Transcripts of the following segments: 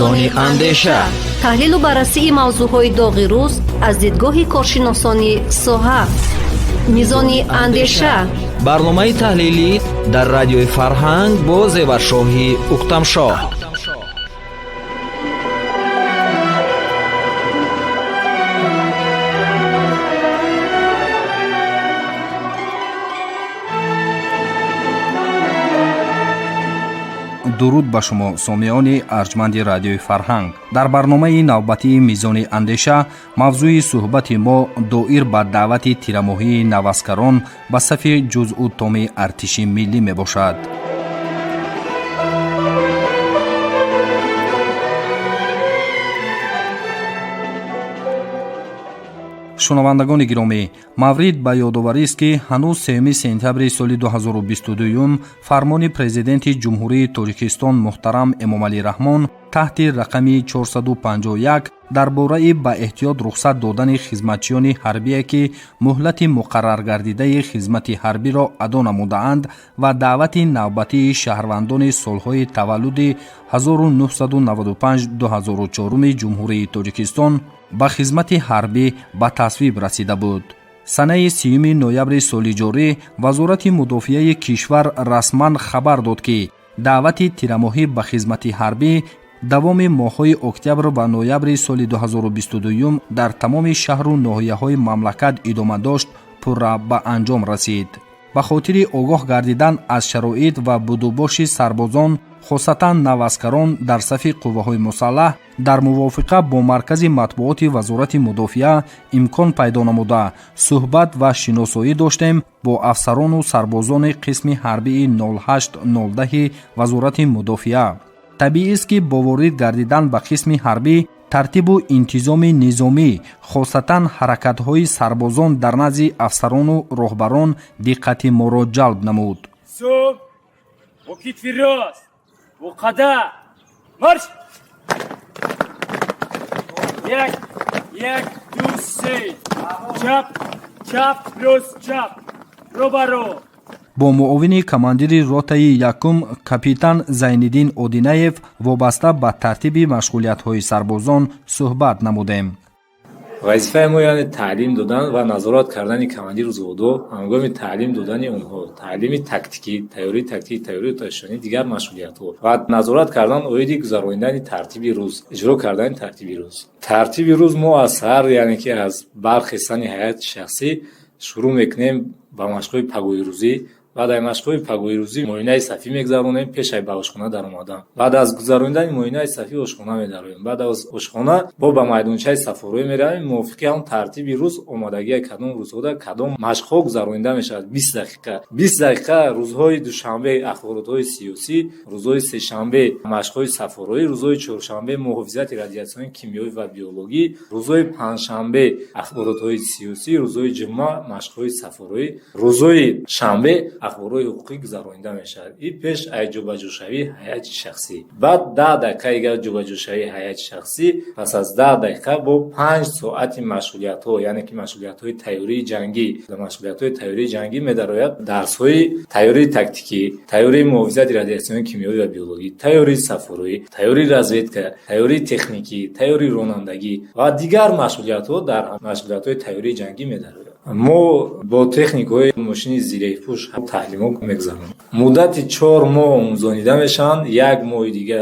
мизони андеша. таҳлилу баррасии мавзӯъҳои доғи рӯз аз дидгоҳи коршиносони соҳа. мизони андеша, барномаи таҳлилӣ дар радиои Фарҳанг бо зеваршоҳи Уктамшоҳ. дуруд ба шумо сомиёни арҷманди радиои Фарҳанг. дар барномаи навбатии мизони андеша мавзӯи суҳбати мо доир ба даъвати тирамоҳии навазкарон ба сафи ҷузъу томи артиши миллӣ мебошад. шунавандагони гиромӣ, маврид ба ёдоварист ки ҳанӯз 3 сентябри соли 2022 фармони президенти ҷумҳурии Тоҷикистон муҳтарам Эмомалӣ Раҳмон таҳти рақами 451 дар бораи ба эҳтиёт рухсат додани хизматчиёни ҳарбие ки муҳлати муқарраргардидаи хизмати ҳарбиро адо намудаанд ва даъвати навбатии шаҳрвандони солҳои таваллуди 1995-2004 ҷумҳурии Тоҷикистон ба хизмати ҳарбӣ ба тасвиб расида буд. санаи 3 ноябри соли ҷорӣ вазорати мудофиаи кишвар расман хабар дод ки даъвати тирамоҳӣ ба хизмати ҳарбӣ давоми моҳҳои октябр ва ноябри соли 2022 дар тамоми шаҳру ноҳияҳои мамлакат идома дошт пурра ба анҷом расид. ба хотири огоҳ гардидан аз шароит ва будубоши сарбозон, хосатан навазкарон дар сафи қувваҳои мусаллаҳ, дар мувофиқа бо маркази матбуоти вазорати мудофиа имкон пайдо намуда суҳбат ва шиносоӣ доштем бо афсарону сарбозони қисми ҳарбии 08-10 вазорати мудофиа. табиист ки бо ворид гардидан ба қисми ҳарбӣ тартибу интизоми низомӣ, хосатан ҳаракатҳои сарбозон дар назди афсарону роҳбарон диққати моро ҷалб намуд. Сув, бо китфи рост, бо қада, марш! Як, ду, се, чап, чап, плюс чап, робаро. бо муовини командири ротаи якум капитан Зайниддин Одинаев вобаста ба тартиби машғулиятҳои сарбозон суҳбат намудем. вазифаи мо яъне таълим додан ва назорат кардани командиру взводҳо ҳангоми таълим додани онҳо, таълими тактикӣ, тайёрии тактикӣ, тайёрии оташнишонӣ, дигар машғулиятҳо ва назорат кардан оиди гузарондани тартиби рӯз, иҷро кардани тартиби рӯз. Тартиби рӯз мо аз сар, яъне ки аз бархи сани ҳайати шахсӣ шурӯъ мекунем ба машқҳои пагӯҳирӯзӣ. баъд аз машқҳои пагӯҳирӯзӣ моинаи сафӣ мегузаронем пешай ба ошхона даромадан. баъд аз гузарондани моинаи сафӣ ошхона медароем. баъд аз ошхона бо ба майдончаи сафорҳоӣ меравем. мувофиқи ҳамон тартиби рӯз омодагии кадом рӯзҳода кадом машқҳо гузаронда мешавад. 20 дақиқа 20 дақиқа рӯзҳои душанбе ахборотҳои сиёсӣ, рӯзҳои сешанбе машқҳои сафорҳоӣ, рӯзҳои чоршанбе муҳофизати радиатсиони кимиёвӣ ва биологӣ, рӯзҳои панҷшанбе ахборотҳои сиёсӣ, рӯзҳои ҷумъа машқҳои сафорҳоӣ, рӯзҳои шанбе ахборҳои ҳуқуқӣ гузаронда мешавад. ин пеш аз ҷобаҷӯшавии ҳайати шахсӣ. баъд 10 дақиқа ягар ҷобаҷӯшавии ҳайати шахсӣ, пас аз 10 дақиқа бо 5 соати машғулиятҳо, яъне ки машғулиятҳои тайёрии ҷангӣ. дар машғулиятҳои тайёрии ҷангӣ медарояд дарсҳои тайёрии тактикӣ, тайёрии муҳофизати радиатсиони кимиёвӣ ва биологӣ, тайёрии сафорҳоӣ, тайёрии разведка, тайёрии техникӣ, тайёрии ронандагӣ ва дигар машғулиятҳо дар машғулиятҳои тайёрии ҷангӣ медарояд. мо бо техникаҳои мошини зиреҳпӯш таълимот мегузаронем. муддати 4 моҳ омӯзонида мешаванд. 1 моҳи дига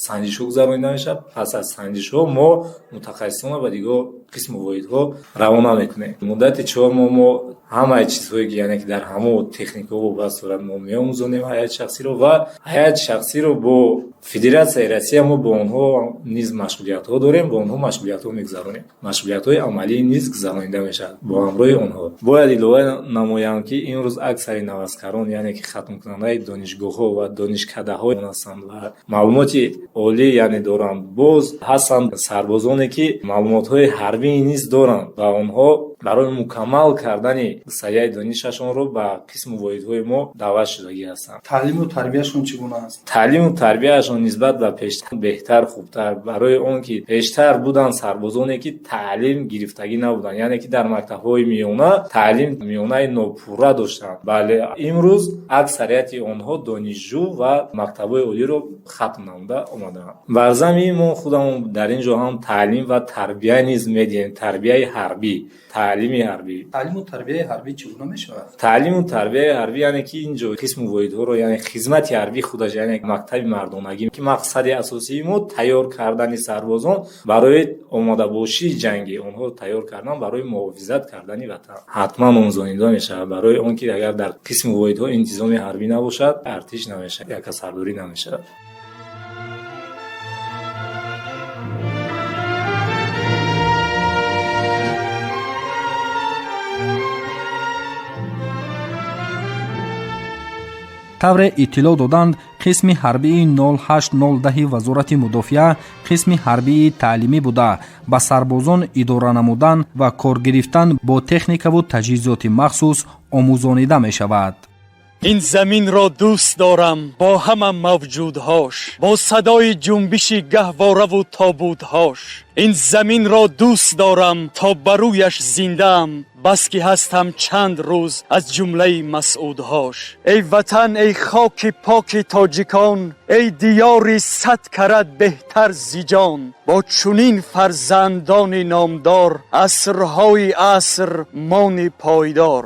санҷишҳо гузаронида мешавад. пас аз санҷишҳо мо мутахассисона ба дигоҳ қисму воҳидҳо равона мекунем. муддати 4 моҳ мо ҳамаи чизҳое ки яъне ки дар ҳамо техникаҳо вобаста дорад мо меомӯзонем ҳайати шахсиро ва ҳайати шахсиро бо Федератсияи Россия мо бо онҳо низ машғулиятҳо дорем, бо онҳо машғулиятҳо мегузаронем. машғулиятҳои амалӣ низ гузаронида мешавад бо ҳамроҳи онҳо. бояд илова намоям ки имрӯз аксари навазкарон яъне ки хатмкунандаи донишгоҳҳо ва донишкадаҳо ҳастанд ва маълумоти олӣ яъне доранд. боз ҳастанд сарбозоне ки маълумотҳои ҳарбӣ низ доранд ва онҳо барои мукаммал кардани савияи донишашонро ба қисму воҳидҳои мо даъват шудагӣ ҳастанд. таълиму тарбияшон чӣ гуна аст? таълиму тарбияш таърихашон нисбат ба пештар беҳтар хубтар барои он ки пештар буданд сарбозоне ки таълим гирифтагӣ набуданд, яъне ки дар мактабҳои миёна таълим миёнаи нопурра доштанд. бале имрӯз аксарияти онҳо донишҷӯ ва мактабҳои олиро хатм намуда омадаанд. бар замини мо худамон дар ин ҷо ҳам таълим ва тарбия низ медиҳем. Тарбияи ҳарбӣ, таълими ҳарбӣ. таълиму тарбияи ҳарбӣ чӣ гуна мешавад? таълиму тарбияи ҳарбӣ яъне ки ин ҷо қисму воҳидҳоро яъне хизмати ҳарбӣ худаш яъне мактаби мардонагӣ ки мақсади асосии мо тайёр кардани сарбозон барои омодабошии ҷангӣ, онҳоро тайёр кардан барои муҳофизат кардани ватан. ҳатман омӯзонида мешавад барои он ки агар дар қисми воҳидҳо интизоми ҳарбӣ набошад, артиш намешавад, якасардорӣ намешавад. тавре иттилоъ доданд, қисми ҳарбии 08-10 вазорати мудофиа қисми ҳарбии таълимӣ буда ба сарбозон идора намудан ва кор гирифтан бо техникаву таҷҳизоти махсус омӯзонида мешавад. ин заминро дӯст дорам бо ҳама мавҷудҳош, бо садои ҷунбиши гаҳвораву тобутҳош. ин заминро дӯст дорам то ба рӯяш зиндаам, бас ки ҳастам чанд рӯз аз ҷумлаи масъудҳош. эй ватан, эй хоки поки тоҷикон, эй диёри сад карат беҳтар зи ҷон. бо чунин фарзандони номдор асрҳои аср мони пойдор.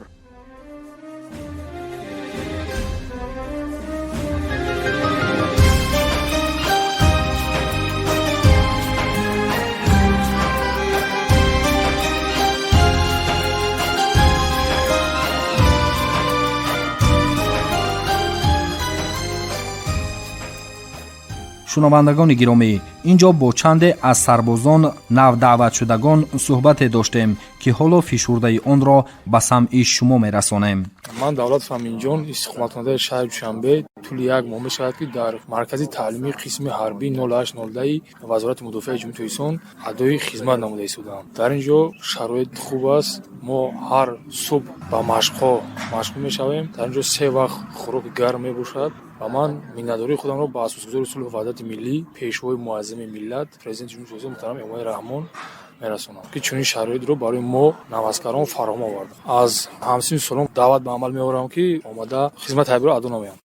шунавандагони гиромӣ, ин ҷо бо чанде аз сарбозон навдаъватшудагон суҳбате доштем ки ҳоло фишурдаи онро ба самъи шумо мерасонем. ман давлат фаминҷон, истиқоматкунандаи шаҳри душанбе, тӯли як моҳ мешавад ки дар маркази таълимии қисми ҳарбии 08-10 вазорати мудофиаи ҷумҳурии Тоҷикистон адои хизмат намуда истодам. дар ин ҷо шароит хуб аст. мо ҳар субҳ ба машқҳо машғул мешавем. дар ин ҷо 3 вақт хӯроки гарм мебошад ва ман миннатдории худамро ба асосгузори сулҳу ваҳдати миллӣ, пешвои муаззами миллат, президенти ҷумҳурии Тоҷикистон муҳтарам Эмомали Раҳмон мерасонам ки чунин шароитро барои мо навазкарон фароҳам оварда. аз ҳамсини солон даъват ба амал меорам ки омада хизмати ҳарбиро адо намоям.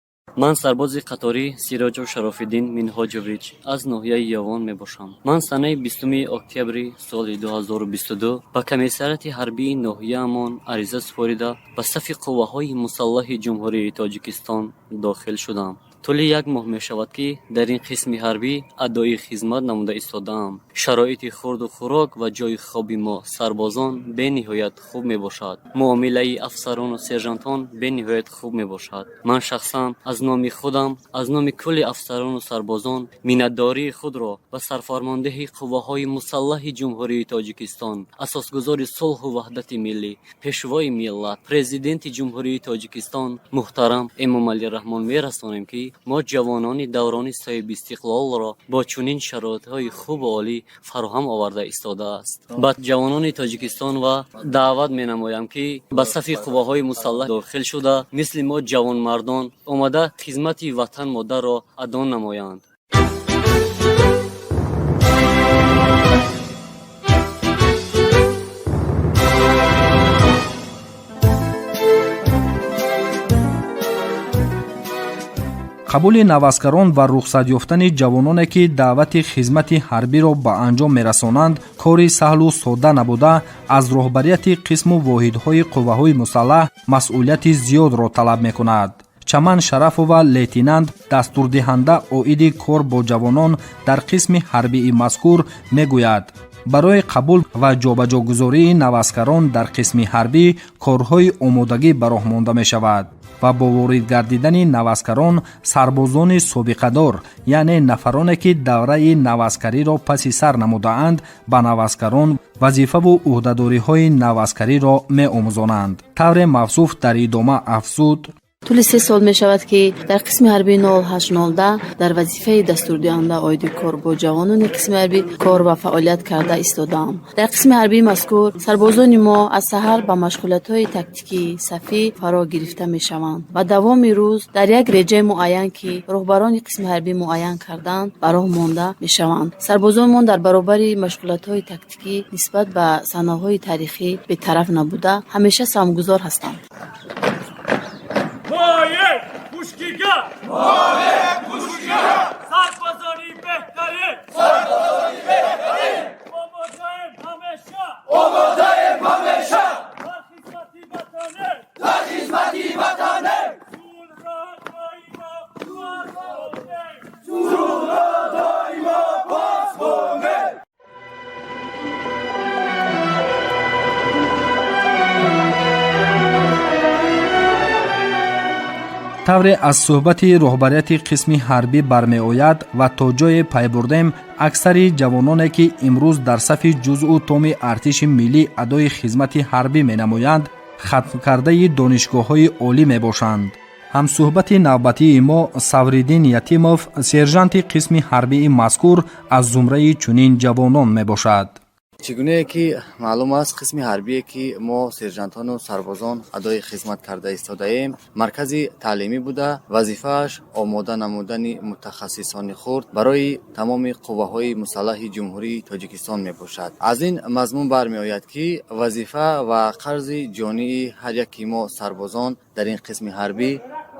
ман сарбози қаторӣ Сироҷов Шарофиддин Минҳоҷович аз ноҳияи Явон мебошам. ман санаи 20 октябри соли 2022 ба комиссарияти ҳарбии ноҳияамон ариза супорида ба сафи қувваҳои мусаллаҳи ҷумҳурии Тоҷикистон дохил шудам. тӯли як моҳ мешавад ки дар ин қисми ҳарбӣ адои хизмат намуда истодаам. шароити хурду хӯрок ва ҷои хоби мо сарбозон бениҳоят хуб мебошад. муомилаи афсарону сержантон бениҳоят хуб мебошад. ман шахсан аз номи худам, аз номи кулли афсарону сарбозон миннатдории худро ба сарфармондеҳи қувваҳои мусаллаҳи ҷумҳурии Тоҷикистон, асосгузори сулҳу ваҳдати миллӣ, пешвои миллат, президенти ҷумҳурии Тоҷикистон муҳтарам Эмомали Раҳмон мерасонем ки мо ҷавонони даврони соҳиби истиқлолро бо чунин шароитҳои хубу олӣ фароҳам оварда истодааст. ба ҷавонони Тоҷикистон ва даъват менамоям ки ба сафи қувваҳои мусаллаҳ дохил шуда мисли мо ҷавонмардон омада хизмати ватан модарро адо намоянд. қабули навазкарон ва рухсат ёфтани ҷавононе ки даъвати хизмати ҳарбиро ба анҷом мерасонанд кори саҳлу содда набуда, аз роҳбарияти қисму воҳидҳои қувваҳои мусаллаҳ масъулияти зиёдро талаб мекунад. чаман Шарафова, лейтенант дастурдиҳанда оиди кор бо ҷавонон дар қисми ҳарбии мазкур мегӯяд, барои қабул ва ҷобаҷогузории навазкарон дар қисми ҳарбӣ корҳои омодагӣ ба роҳ монда мешавад ва бо ворид гардидани навазкарон сарбозони собиқадор, яъне нафароне ки давраи навазкариро паси сар намудаанд, ба навазкарон вазифаву уҳдадориҳои навазкариро меомӯзонанд. тавре мавсуф дар идома афзуд: طول 3 سال می شود که در قسم حربی 0819 در وظیفه دستوردهنده آید کار با جوانان قسم حربی کار و فعالیت کرده ایستادم. در قسم حربی مذکور سربازان ما از سحر به مشغولات‌های تاکتیکی صفی فرا گرفته می شوند و دوام روز در یک رژه معین که رهبران قسم حربی معین کردند برای مانده می شوند. سربازان ما در برابر مشغولات‌های تاکتیکی نسبت به صحنه‌های تاریخی به طرف نبوده همیشه سمگزار هستند. سربازانی بهترین آماده‌ایم همیشه در خدمتی وطنه صلح را دائما باز کنیم. тавре аз суҳбати роҳбарияти қисми ҳарбӣ бармеояд ва то ҷое пай бурдем аксари ҷавононе ки имрӯз дар сафи ҷузъу томи артиши миллӣ адои хизмати ҳарбӣ менамоянд хатмкардаи донишгоҳҳои олӣ мебошанд. ҳамсуҳбати навбатии мо Савриддин Ятимов, сержанти қисми ҳарбии мазкур, аз зумраи чунин ҷавонон мебошад. чигуне ки маълум аст қисми ҳарбие ки мо сержантону сарбозон адои хизмат карда истодаем маркази таълимӣ буда вазифааш омода намудани мутахассисони хурд барои тамоми қувваҳои мусаллаҳи ҷумҳурии тоҷикистон мебошад. аз ин мазмун бармеояд ки вазифа ва қарзи ҷонии ҳар яки мо сарбозон дар ин қисми ҳарбӣ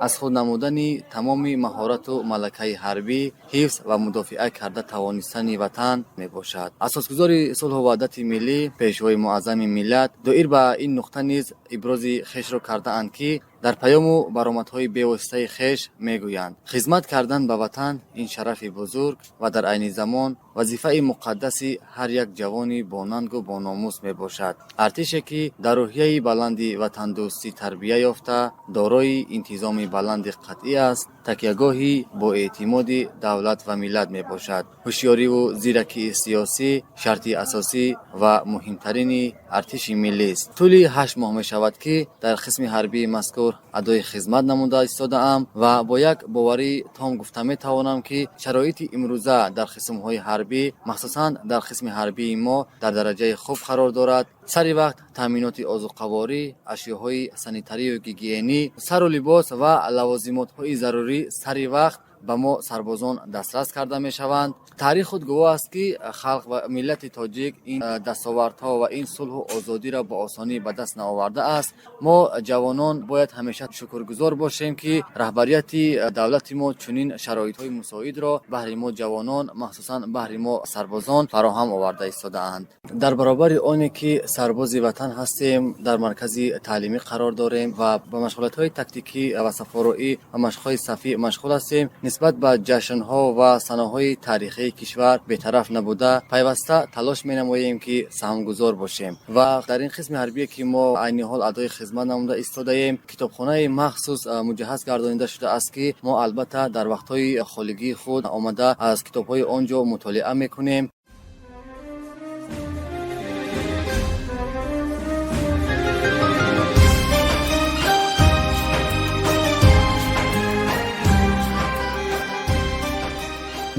аз худ намудани тамоми маҳорату малакаи ҳарбӣ ҳифз ва мудофиа карда тавонистани ватан мебошад. асосгузори сулҳу ваҳдати миллӣ пешвои муаззами миллат доир ба ин нуқта низ ибрози хешро кардаанд ки дар паёму баромадҳои бевоситаи хеш мегӯянд хизмат кардан ба ватан ин шарафи бузург ва дар айни замон вазифаи муқаддаси ҳар як ҷавони бонангу бономус мебошад. артише ки дар рӯҳияи баланди ватандӯстӣ тарбия ёфта дорои интизоми баланди қатъӣ аст такягоҳи боэътимоди давлат ва миллат мебошад. ҳушёриву зиракии сиёсӣ шарти асосӣ ва муҳимтарини артиши миллист. тӯли 8 моҳ мешавад ки дар қисми ҳарбии мазкур адои хизмат намуда истодаам ва бо як боварӣ том гуфта метавонам ки шароити имрӯза дар қисмҳои ҳарбӣ махсусан дар қисми ҳарбии мо дар дараҷаи хуб қарор дорад. сари вақт таъминоти озуқаворӣ, ашёҳои санитарию гигиенӣ, сару либос ва лавозимотҳои зарурӣ сари вақт ба мо сарбозон дастрас карда мешаванд. таърих худ гувоҳ аст ки халқ ва миллати тоҷик ин дастовардҳо ва ин сулҳу озодиро ба осонӣ ба даст наовардааст. мо ҷавонон бояд ҳамеша шукргузор бошем ки раҳбарияти давлати мо чунин шароитҳои мусоидро баҳри мо ҷавонон махсусан баҳри мо сарбозон фароҳам оварда истодаанд. дар баробари оне ки сарбози ватан ҳастем дар маркази таълимӣ қарор дорем ва ба машғулиятҳои тактикӣ ва сафороӣ ва машқҳои сафӣ машғул ҳастем. нисбат ба ҷашнҳо ва саноҳои таърихии кишвар бетараф набуда пайваста талош менамоем ки саҳмгузор бошем ва дар ин қисми ҳарбие ки мо айни ҳол адои хизмат намуда истодаем китобхонаи махсус муҷаҳҳаз гардонида шудааст ки мо албатта дар вақтҳои холигии худ омада аз китобҳои он ҷо мутолиа мекунем.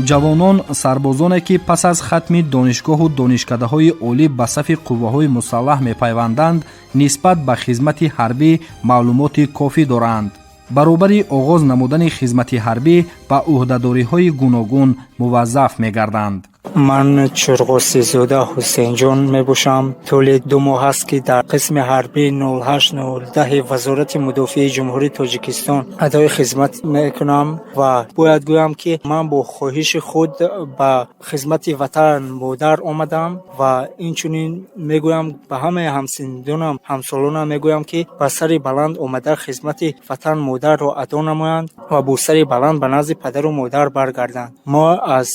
ҷавонон сарбозоне ки пас аз хатми донишгоҳу донишкадаҳои олӣ ба сафи қувваҳои мусаллаҳ мепайванданд нисбат ба хизмати ҳарбӣ маълумоти кофӣ доранд. баробари оғоз намудани хизмати ҳарбӣ ба ӯҳдадориҳои гуногун муваззаф мегарданд. ман чурғосизода ҳусейнҷон мебошам. тӯли 2 моҳ аст ки дар қисми ҳарбии 08-10 вазорати мудофиаи ҷумҳурии тоҷикистон адои хизмат мекунам ва бояд гӯям ки ман бо хоҳиши худ ба хизмати ватан модар омадам ва инчунин мегӯям ба ҳамаи ҳамсиндонам ҳамсолонам мегӯям ки ба сари баланд омада хизмати ватан модарро адо намоянд ва бо сари баланд ба назди падару модар баргарданд. мо аз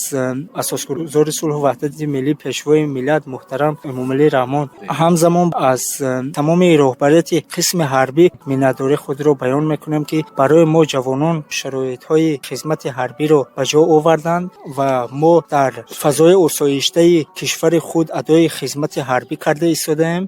асосгузори сулҳу ваҳдати миллӣ пешвои миллат муҳтарам эмомалӣ раҳмон ҳамзамон аз тамоми роҳбарияти қисми ҳарбӣ миннатдории худро баён мекунем ки барои мо ҷавонон шароитҳои хизмати ҳарбиро ба ҷо оварданд ва мо дар фазои осоиштаи кишвари худ адои хизмати ҳарбӣ карда истодаем.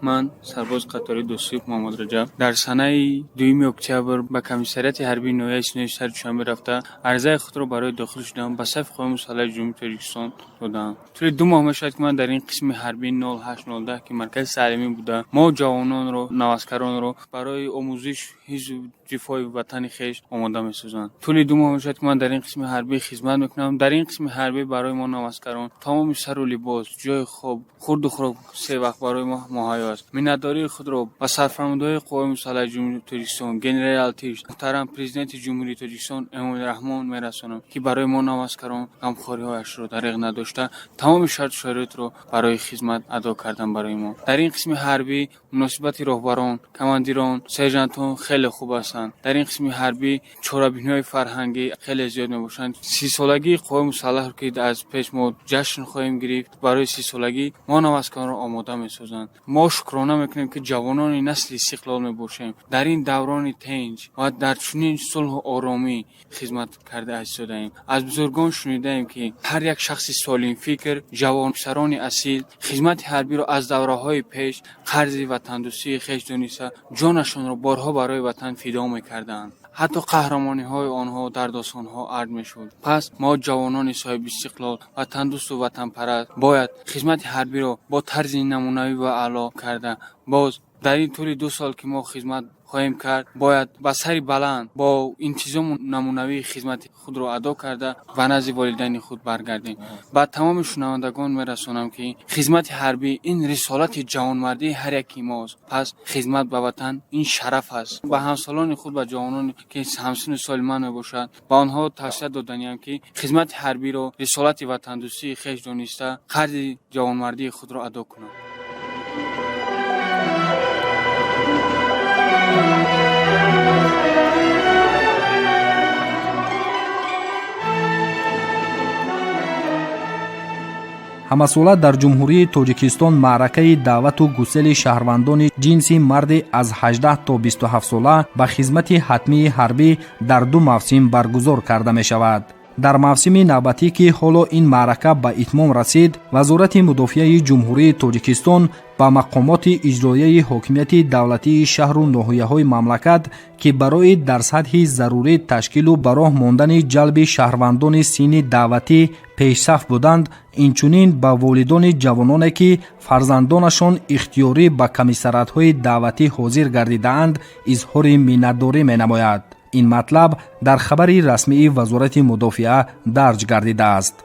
من سرباز قطاری دوستیب محمد رجب در سنه 2 اکتبر به کمیسریت حربی نویای سینه شهر دوشنبه رفته عرضه خود را برای داخل شدم به صف قوای مسلح جمهوری تاجیکستان دادم. طول 2 ماه میشد که من در این قسم حربی 08-09 که مرکز تعلیمی بوده ما جوانان رو نواسکران رو برای آموزش حزب دفاع وطن خویش آماده می‌سازند. طول 2 ماه میشد که من در این قسم حربی خدمت میکنم. در این قسم حربی برای ما نواسکران تمام سر و لباس، جای خواب، خورد و خوراک 3 وقت برای ما مهیا است. میnnتداری خود را به سرفرمانده‌های قوای مسلح جمهوری تاجیکستان گنرال ارتش محترم پرزیدنت جمهوری تاجیکستان امام رحمان میرسانم که برای ما نواسکران غمخواری‌هایش را دریغ نداشته تمام شرط شرایط را برای خدمت ادا کردن برای ما. در این قسم حربی مناسبت راهبران، کماندیران، سرژانتان خیلی خوب هستند. در این قسم حربی چاره‌بینی‌های فرهنگی خیلی زیاد میباشند. 30 سالگی قوای مسلح رو که از پیش ما جشن خواهیم گرفت. برای 30 سالگی ما نواسکران را آماده می‌سازند. ما شکرانه میکنیم که جوانان نسل استقلال میباشیم. در این دوران تنج و در چنین صلح و آرامی خدمت کرده ایستاده‌ایم. از بزرگان شنیده‌ایم که هر یک شخص سالم فکر، جوانسران اصیل خدمت حربی را از دوره‌های پیش قرض وطندوستی خویش دانسته جانشان را بارها برای وطن فدا می‌کردند. حتی قهرمانی‌های آنها در داستان‌ها عرض می‌شد. پس ما جوانان صاحب استقلال و تندرست و وطن پرست باید خدمت حربی را با طرز نمونه‌ای و اعلی کرده باز در این طول 2 سال که ما خدمت خواهیم کرد باید با سری بلند با انتظام نمونه‌ای خدمت خود را ادا کرده و نزد والدین خود برگردیم. با تمام شنوندگان میرسانم که خدمت حربی این رسالت جوانمردی هر یکی ماست. پس خدمت به وطن این شرف است. با همسالان خود و جوانان که همسن سال من میباشند با آنها توصیه دادنیم که خدمت حربی را رسالت وطن دوستی خویش دانسته قرض جوانمردی خود را ادا کنند. ҳамасола дар ҷумҳурии тоҷикистон маъракаи даъвату гусели шаҳрвандони ҷинси марди аз 18 то 27 сола ба хизмати ҳатмии ҳарбӣ дар 2 мавсим баргузор карда мешавад. дар мавсими навбатӣ ки ҳоло ин маърака ба итмом расид, вазорати мудофиаи ҷумҳурии тоҷикистон ба мақомоти иҷроияи ҳокимияти давлатии шаҳру ноҳияҳои мамлакат ки барои дар сатҳи зарурӣ ташкилу ба роҳ мондани ҷалби шаҳрвандони синни даъватӣ пешсаф буданд, инчунин ба волидони ҷавононе ки фарзандонашон ихтиёрӣ ба комиссариатҳои даъватӣ ҳозир гардидаанд изҳори миннатдорӣ менамояд. ин матлаб дар хабари расмии вазорати мудофиа дарҷ гардидааст.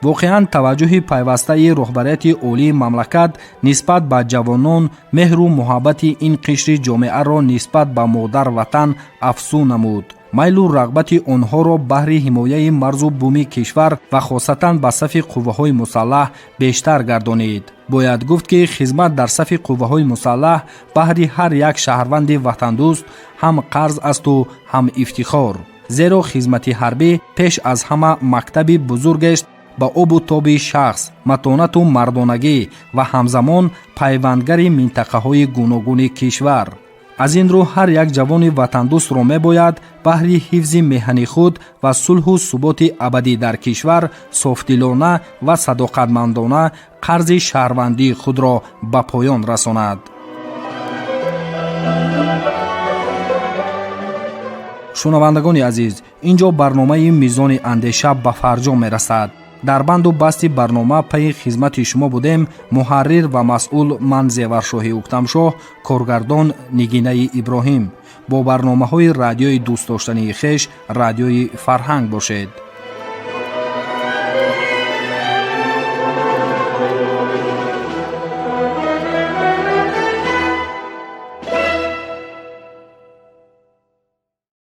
воқеан таваҷҷӯҳи пайвастаи роҳбарияти олии мамлакат нисбат ба ҷавонон меҳру муҳаббати ин қишри ҷомеаро нисбат ба модар ватан афзун намуд. майлу рағбати онҳоро баҳри ҳимояи марзу буми кишвар ва хосатан ба сафи қувваҳои мусаллаҳ бештар гардонид. бояд гуфт ки хизмат дар сафи қувваҳои мусаллаҳ баҳри ҳар як шаҳрванди ватандӯст ҳам қарз асту ҳам ифтихор. зеро хизмати ҳарбӣ пеш аз ҳама мактаби бузургест ба обу тоби шахс, матонату мардонагӣ ва ҳамзамон пайвандгари минтақаҳои гуногуни кишвар. аз ин рӯ ҳар як ҷавони ватандӯстро мебояд баҳри ҳифзи меҳани худ ва сулҳу суботи абадӣ дар кишвар софдилона ва садоқатмандона қарзи шаҳрвандии худро ба поён расонад. шунавандагони азиз, ин ҷо барномаи мизони андеша ба фарҷо мерасад. дар банду басти барнома пайи хизмати шумо будем муҳаррир ва масъул ман зеваршоҳи уктамшоҳ, коргардон нигинаи иброҳим. бо барномаҳои радиои дӯстдоштании хеш, радиои Фарҳанг бошед.